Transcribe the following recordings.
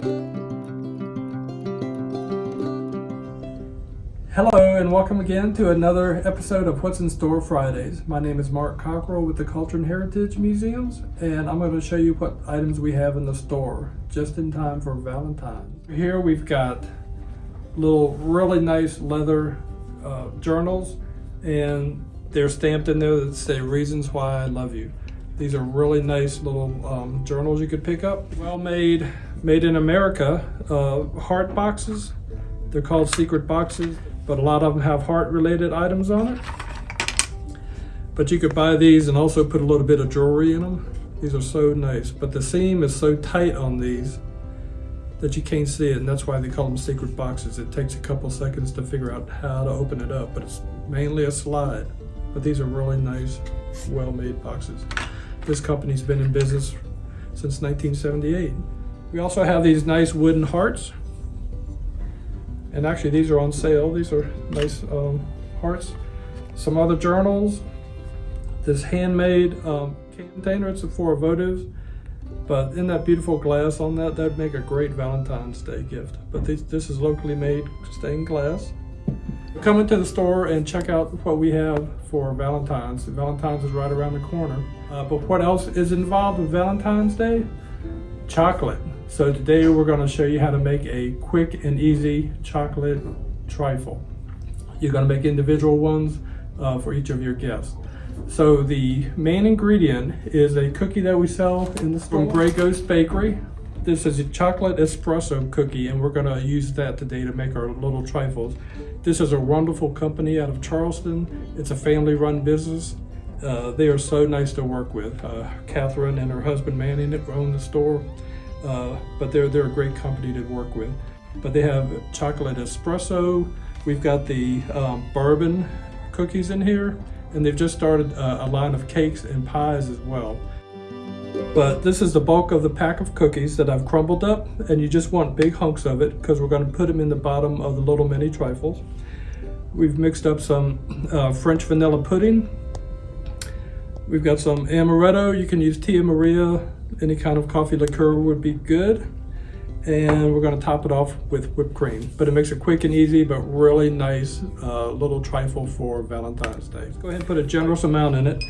Hello and welcome again to another episode of What's in Store Fridays. My name is Mark Cockrell with the Culture and Heritage Museums, and I'm going to show you what items we have in the store just in time for Valentine. Here we've got little really nice leather journals, and they're stamped in there that say "Reasons Why I Love You." These are really nice little journals you could pick up. Well made in America heart boxes. They're called secret boxes, but a lot of them have heart-related items on it. But you could buy these and also put a little bit of jewelry in them. These are so nice, but the seam is so tight on these that you can't see it, and that's why they call them secret boxes. It takes a couple seconds to figure out how to open it up, but it's mainly a slide. But these are really nice, well-made boxes. This company's been in business since 1978. We also have these nice wooden hearts. And actually these are on sale. These are nice hearts. Some other journals. This handmade container, it's for votives. But in that beautiful glass on that, that'd make a great Valentine's Day gift. But this is locally made stained glass. Come into the store and check out what we have for Valentine's. Valentine's is right around the corner. But what else is involved with Valentine's Day? Chocolate. So today we're going to show you how to make a quick and easy chocolate trifle. You're going to make individual ones for each of your guests. So the main ingredient is a cookie that we sell in the store from Grey Ghost Bakery. This is a chocolate espresso cookie, and we're going to use that today to make our little trifles. This is a wonderful company out of Charleston. It's a family-run business. They are so nice to work with. Catherine and her husband Manny own the store. But they're a great company to work with. But they have chocolate espresso. We've got the bourbon cookies in here, and they've just started a line of cakes and pies as well. But this is the bulk of the pack of cookies that I've crumbled up, and you just want big hunks of it because we're going to put them in the bottom of the little mini trifles. We've mixed up some French vanilla pudding. We've got some amaretto. You can use Tia Maria. Any kind of coffee liqueur would be good. And we're going to top it off with whipped cream. But it makes it quick and easy, but really nice little trifle for Valentine's Day. Let's go ahead and put a generous amount in it.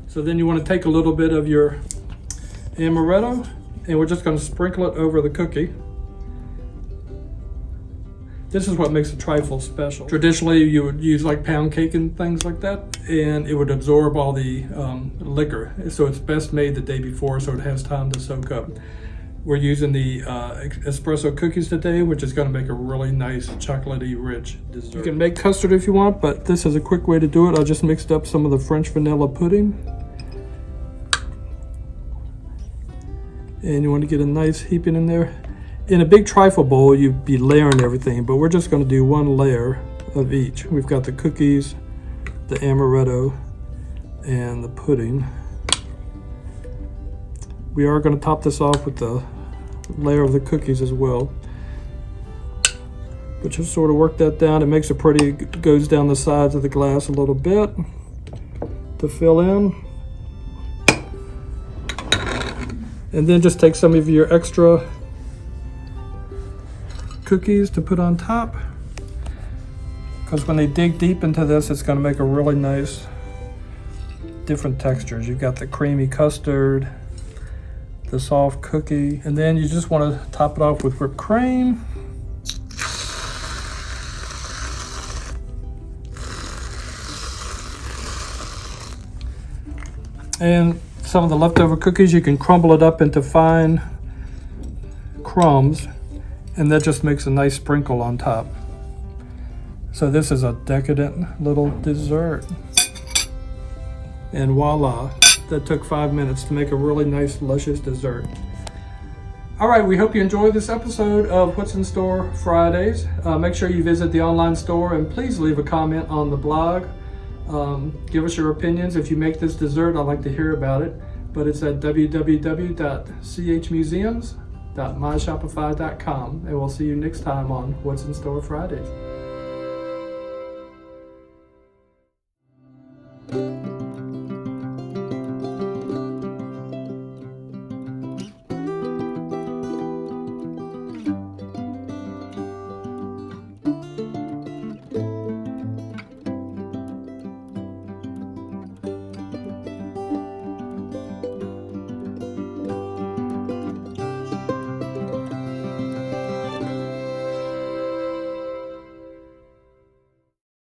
So then you want to take a little bit of your amaretto, and we're just going to sprinkle it over the cookie. This is what makes a trifle special. Traditionally, you would use like pound cake and things like that, and it would absorb all the liquor. So it's best made the day before so it has time to soak up. We're using the espresso cookies today, which is going to make a really nice chocolatey rich dessert. You can make custard if you want, but this is a quick way to do it. I just mixed up some of the French vanilla pudding. And you want to get a nice heaping in there. In a big trifle bowl, you'd be layering everything, but we're just going to do one layer of each. We've got the cookies, the amaretto, and the pudding. We are going to top this off with the layer of the cookies as well. But just sort of work that down. It makes it pretty, it goes down the sides of the glass a little bit to fill in. And then just take some of your extra cookies to put on top, because when they dig deep into this, it's going to make a really nice different textures. You've got the creamy custard, the soft cookie, and then you just want to top it off with whipped cream. And some of the leftover cookies, you can crumble it up into fine crumbs, and that just makes a nice sprinkle on top. So this is a decadent little dessert. And voila, that took 5 minutes to make a really nice, luscious dessert. All right, we hope you enjoyed this episode of What's in Store Fridays. Make sure you visit the online store, and please leave a comment on the blog. Give us your opinions. If you make this dessert, I'd like to hear about it. But it's at www.chmuseums.myshopify.com, and we'll see you next time on What's in Store Fridays.